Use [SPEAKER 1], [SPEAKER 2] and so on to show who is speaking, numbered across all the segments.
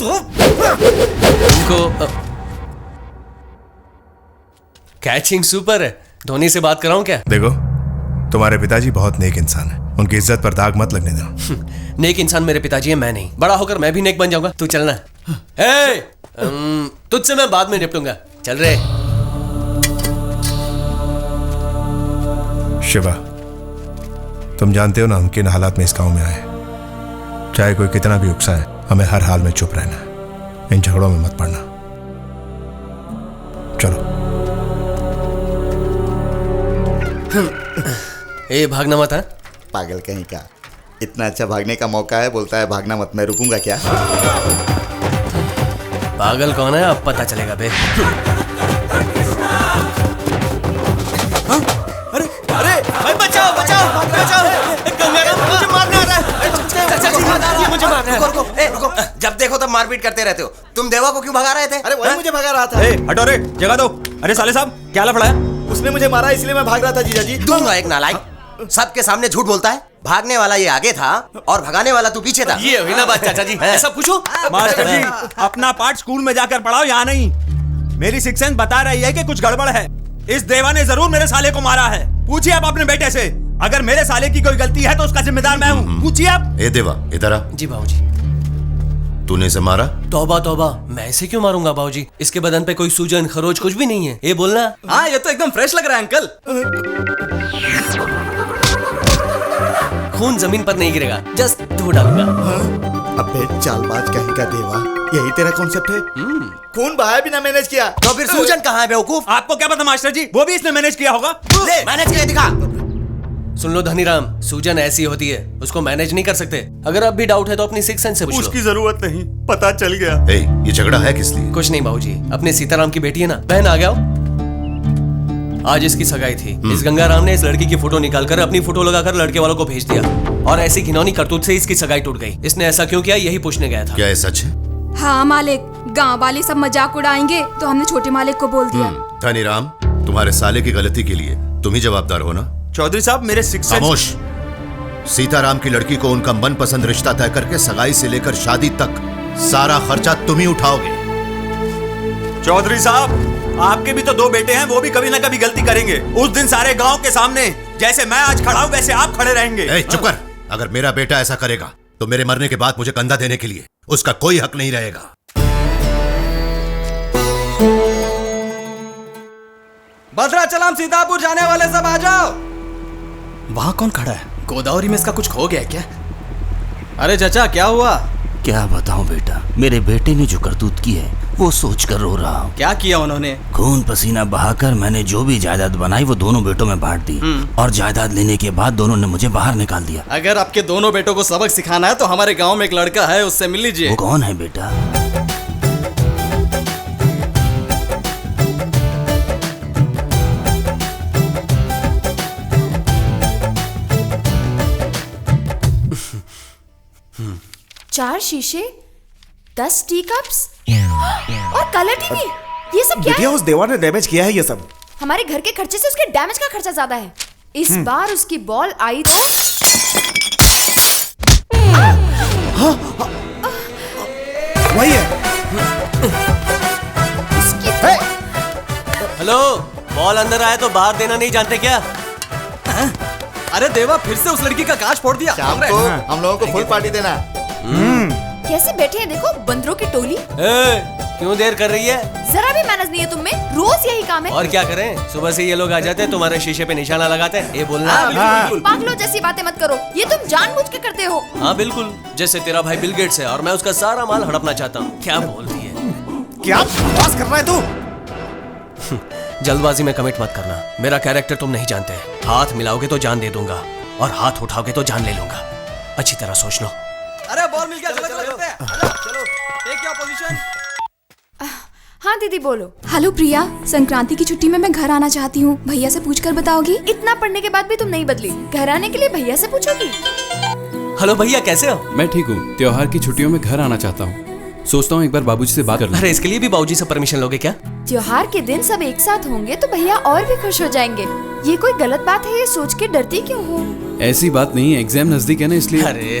[SPEAKER 1] तुमको catching super है। धोनी से बात कर रहा हूं क्या?
[SPEAKER 2] देखो, तुम्हारे पिताजी बहुत नेक इंसान है, उनकी इज्जत पर दाग मत लगने दो।
[SPEAKER 1] नेक इंसान मेरे पिताजी है, मैं नहीं। बड़ा होकर मैं भी नेक बन जाऊंगा, तू चलना। तुझसे मैं बाद में निपटूंगा, चल रे।
[SPEAKER 2] शिवा, तुम जानते हो ना हम किन हालात में इस गांव में आए। चाहे कोई कितना भी उकसाए, हमें हर हाल में चुप रहना, इन झगड़ों में मत पड़ना। चलो।
[SPEAKER 1] ए, भागना मत। है
[SPEAKER 3] पागल कहीं का, इतना अच्छा भागने का मौका है, बोलता है भागना मत। मैं रुकूंगा क्या?
[SPEAKER 1] पागल कौन है अब पता चलेगा बे।
[SPEAKER 4] अरे अरे भाई, बचाओ बचाओ बचाओ, मुझे मारने आ रहा है।
[SPEAKER 1] ये मुझे मारना है।
[SPEAKER 5] रुको, जब देखो तब मारपीट करते रहते हो। तुम देवा को क्यों भगा रहे थे?
[SPEAKER 3] अरे वही मुझे भगा रहा था।
[SPEAKER 4] हटो रे, जगह दो। अरे साले साहब, क्या लफड़ा है?
[SPEAKER 3] उसने मुझे मारा इसलिए मैं भाग रहा था जीजा जी।
[SPEAKER 5] दूंगा एक नालायक, सबके सामने झूठ बोलता है। भागने वाला ये आगे था और भगाने वाला तू पीछे था।
[SPEAKER 1] ये हुई ना बात चाचा जी, ऐसा पूछो।
[SPEAKER 4] मास्टर जी, अपना पाठ स्कूल में जाकर पढ़ाओ, यहाँ नहीं। मेरी सिक्स सेंस बता रही है कि कुछ गड़बड़ है। इस देवा ने जरूर मेरे साले को मारा है। पूछिए आप अपने बेटे से, अगर मेरे साले की कोई गलती है तो उसका जिम्मेदार मैं हूँ। पूछिए आप।
[SPEAKER 6] ए देवा, इधर आ।
[SPEAKER 1] जी बाबूजी।
[SPEAKER 6] तूने इसे मारा?
[SPEAKER 1] तौबा तौबा, मैं इसे क्यों मारूंगा बाबूजी? इसके बदन पे कोई सूजन खरोच कुछ भी नहीं है। ये बोलना।
[SPEAKER 4] हाँ, ये तो एकदम फ्रेश लग रहा है अंकल।
[SPEAKER 1] खून जमीन पर नहीं गिरेगा, जस्ट धो डालूंगा।
[SPEAKER 3] अबे चालबाज कहीं का देवा, यही तेरा कॉन्सेप्ट है? खून बहाया भी ना मैनेज किया
[SPEAKER 5] तो फिर सूजन कहाँ है बेवकूफ?
[SPEAKER 4] आपको क्या पता मास्टर जी, वो भी इसने मैनेज किया होगा।
[SPEAKER 5] ले मैनेज करके दिखा।
[SPEAKER 1] सुन लो धनीराम, सूजन ऐसी होती है, उसको मैनेज नहीं कर सकते। अगर अब भी डाउट है तो अपनी सिक्स सेंस से पूछ लो।
[SPEAKER 3] उसकी जरूरत नहीं, पता चल गया।
[SPEAKER 6] ए, ये झगड़ा है किस लिए?
[SPEAKER 1] कुछ नहीं बाबूजी, अपने सीताराम की बेटी है ना, बहन आ गया हो। आज इसकी सगाई थी। इस गंगाराम ने इस लड़की की फोटो निकालकर अपनी फोटो लगाकर लड़के वालों को भेज दिया, और ऐसी घिनौनी करतूत से इसकी सगाई टूट गई। इसने ऐसा क्यों किया, यही पूछने गया था।
[SPEAKER 6] क्या ये सच है?
[SPEAKER 7] हाँ मालिक, गांव वाले सब मजाक उड़ाएंगे तो हमने छोटे मालिक को बोल दिया।
[SPEAKER 6] धनीराम, तुम्हारे साले की गलती के लिए तुम ही जवाबदार हो ना?
[SPEAKER 4] चौधरी साहब, मेरे सिक्स सेंस।
[SPEAKER 6] खामोश। सीताराम की लड़की को उनका मनपसंद रिश्ता तय करके सगाई से लेकर शादी तक सारा खर्चा तुम ही उठाओगे।
[SPEAKER 4] चौधरी साहब, आपके भी तो दो बेटे हैं, वो भी कभी ना कभी गलती करेंगे। उस दिन सारे गांव के सामने जैसे मैं आज खड़ा हूं वैसे आप खड़े रहेंगे।
[SPEAKER 6] ए, चुप कर। अगर मेरा बेटा ऐसा करेगा तो मेरे मरने के बाद मुझे कंधा देने के लिए उसका कोई हक नहीं रहेगा।
[SPEAKER 4] भद्राचलम सीतापुर जाने वाले सब आ जाओ। वहां कौन खड़ा है? गोदावरी में इसका कुछ खो गया क्या? अरे चाचा, क्या हुआ?
[SPEAKER 8] क्या बताऊं बेटा, मेरे बेटे ने जो करतूत की है वो सोच कर रो रहा हूँ।
[SPEAKER 4] क्या किया उन्होंने?
[SPEAKER 8] खून पसीना बहाकर मैंने जो भी जायदाद बनाई वो दोनों बेटों में बांट दी, और जायदाद लेने के बाद दोनों ने मुझे बाहर निकाल दिया।
[SPEAKER 4] अगर आपके दोनों बेटों को सबक सिखाना है तो हमारे गांव में एक लड़का है, उससे मिल लीजिए।
[SPEAKER 8] वो कौन है बेटा?
[SPEAKER 7] चार शीशे, 10 टी कप्स और कलर टीवी, ये सब क्या है?
[SPEAKER 3] उस देवा ने डैमेज किया है ये सब।
[SPEAKER 7] हमारे घर के खर्चे से उसके डैमेज का खर्चा ज्यादा है। इस बार उसकी बॉल आई तो
[SPEAKER 3] वही है।
[SPEAKER 1] हेलो, बॉल अंदर आया तो बाहर देना नहीं जानते क्या?
[SPEAKER 4] अरे देवा, फिर से उस लड़की का कांच फोड़ दिया।
[SPEAKER 3] शाम को हम लोगों को फुल पार्टी देना।
[SPEAKER 7] कैसे बैठे हैं देखो, बंदरों की टोली।
[SPEAKER 1] क्यों देर कर रही है?
[SPEAKER 7] जरा भी मैनेज नहीं है तुम में, रोज यही काम है।
[SPEAKER 1] और क्या करें, सुबह से ये लोग आ जाते हैं, तुम्हारे शीशे पे निशाना लगाते हैं। ये बोलना।
[SPEAKER 7] पागलों जैसी बातें मत करो, ये तुम जानबूझ के करते हो।
[SPEAKER 1] हाँ बिल्कुल, जैसे तेरा भाई बिल गेट्स है और मैं उसका सारा माल हड़पना चाहता हूँ। क्या बोलती है?
[SPEAKER 3] क्या बकवास कर रहा है तू?
[SPEAKER 1] जल्दबाजी में कमिट मत करना, मेरा कैरेक्टर तुम नहीं जानते। हाथ मिलाओगे तो जान दे दूंगा, और हाथ उठाओगे तो जान ले लूंगा। अच्छी तरह सोच लो।
[SPEAKER 4] अरे बॉल मिल गया, चलो चलते हैं। चलो, टेक योर पोजीशन।
[SPEAKER 7] हाँ दीदी बोलो। हेलो प्रिया, संक्रांति की छुट्टी में मैं घर आना चाहती हूँ, भैया से पूछकर बताओगी? इतना पढ़ने के बाद भी तुम नहीं बदली, घर आने के लिए भैया से पूछोगी?
[SPEAKER 1] हेलो भैया, कैसे हो?
[SPEAKER 9] मैं ठीक हूँ, त्योहार की छुट्टियों में घर आना चाहता हूँ। सोचता हूँ एक बार बाबूजी से बात कर लूं।
[SPEAKER 1] अरे इसके लिए भी बाबूजी से परमिशन लोगे क्या?
[SPEAKER 7] त्योहार के दिन सब एक साथ होंगे तो भैया और भी खुश हो जाएंगे। ये कोई गलत बात है, ये सोच के डरती क्यों हो?
[SPEAKER 9] ऐसी बात नहीं, एग्जाम नजदीक है ना इसलिए।
[SPEAKER 1] अरे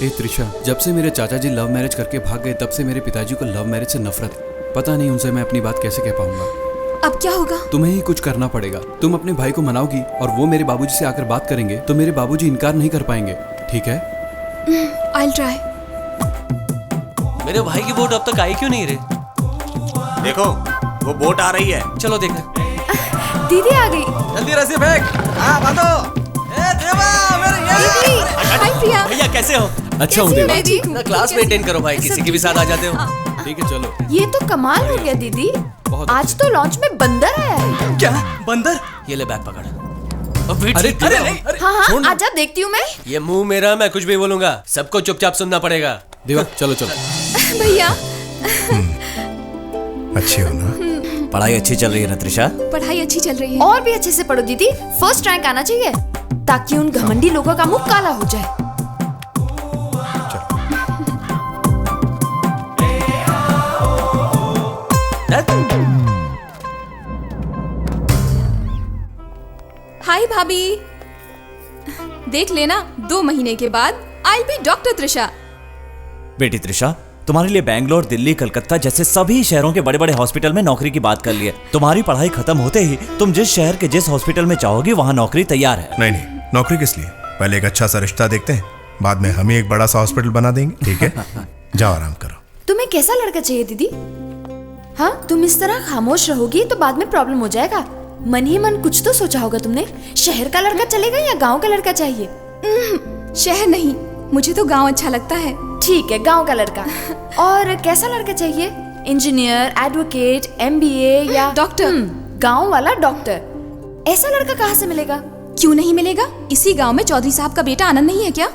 [SPEAKER 9] ए त्रिशा, जब से मेरे चाचा जी लव मैरिज करके भाग गए तब से मेरे पिताजी को लव मैरिज से नफरत है। पता नहीं उनसे मैं अपनी बात कैसे कह पाऊंगा।
[SPEAKER 7] अब क्या होगा?
[SPEAKER 9] तुम्हें ही कुछ करना पड़ेगा। तुम अपने भाई को मनाओगी और वो मेरे बाबूजी से आकर बात करेंगे तो मेरे बाबूजी इनकार नहीं कर पाएंगे, ठीक है?
[SPEAKER 7] I'll try.
[SPEAKER 1] मेरे भाई की बोट अब तक आई क्यों नहीं रे?
[SPEAKER 4] देखो वो बोट आ रही है।
[SPEAKER 1] चलो देखा।
[SPEAKER 7] दीदी आ गई।
[SPEAKER 1] जल्दी रस्सी फेंक। हाँ बांधो। ए देवा मेरे
[SPEAKER 7] दीदी, हाय प्रिया।
[SPEAKER 1] भैया कैसे हो?
[SPEAKER 9] अच्छा हूँ देवा।
[SPEAKER 1] ना क्लास मेंटेन करो भाई, किसी के भी साथ आ जाते हो।
[SPEAKER 9] ठीक है चलो।
[SPEAKER 7] ये तो कमाल हो गया दीदी। आज तो लॉन्च में बंदर आया है।
[SPEAKER 1] क्या बंदर? ये ले बैग पकड़। अरे
[SPEAKER 7] हाँ आजा, देखती हूँ मैं।
[SPEAKER 1] ये मुंह मेरा, मैं कुछ भी बोलूंगा सबको चुपचाप सुनना पड़ेगा।
[SPEAKER 9] देवा चलो चलो।
[SPEAKER 7] भैया
[SPEAKER 2] अच्छी हो ना?
[SPEAKER 3] पढ़ाई अच्छी चल रही है ना त्रिशा?
[SPEAKER 7] पढ़ाई अच्छी चल रही है। और भी अच्छे से पढ़ो दीदी, फर्स्ट रैंक आना चाहिए ताकि उन घमंडी लोगों का मुंह काला हो जाए।
[SPEAKER 10] हाय भाभी, देख लेना 2 महीने के बाद आई बी डॉक्टर त्रिशा।
[SPEAKER 3] बेटी त्रिशा, तुम्हारे लिए बैंगलोर, दिल्ली, कलकत्ता जैसे सभी शहरों के बड़े बड़े हॉस्पिटल में नौकरी की बात कर ली है। तुम्हारी पढ़ाई खत्म होते ही तुम जिस शहर के जिस हॉस्पिटल में चाहोगी वहाँ नौकरी तैयार है।
[SPEAKER 2] नहीं नहीं, नौकरी किस लिए? पहले एक अच्छा सा रिश्ता देखते हैं, बाद में हम ही एक बड़ा सा हॉस्पिटल बना देंगे, ठीक है? जाओ आराम करो।
[SPEAKER 7] तुम्हें कैसा लड़का चाहिए दीदी? हाँ, तुम इस तरह खामोश रहोगी तो बाद में प्रॉब्लम हो जाएगा। मन ही मन कुछ तो सोचा होगा तुमने। शहर का लड़का चलेगा या गांव का लड़का चाहिए?
[SPEAKER 10] शहर नहीं, मुझे तो गांव अच्छा लगता है।
[SPEAKER 7] ठीक है, गांव का लड़का। और कैसा लड़का चाहिए? इंजीनियर, एडवोकेट, MBA या
[SPEAKER 10] डॉक्टर?
[SPEAKER 7] गांव वाला डॉक्टर। ऐसा लड़का कहाँ से मिलेगा?
[SPEAKER 10] क्यों नहीं मिलेगा? इसी गांव में चौधरी साहब का बेटा आनंद नहीं है क्या?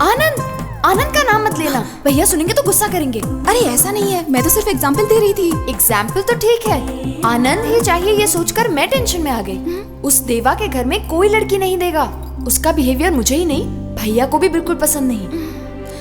[SPEAKER 7] आनंद? आनंद का नाम मत लेना, भैया सुनेंगे तो गुस्सा करेंगे।
[SPEAKER 10] अरे ऐसा नहीं है, मैं तो सिर्फ एग्जाम्पल दे रही थी।
[SPEAKER 7] एग्जाम्पल तो ठीक है, आनंद ही चाहिए ये सोचकर मैं टेंशन में आ गई। उस देवा के घर में कोई लड़की नहीं देगा। उसका बिहेवियर मुझे ही नहीं, भैया को भी बिल्कुल पसंद नहीं।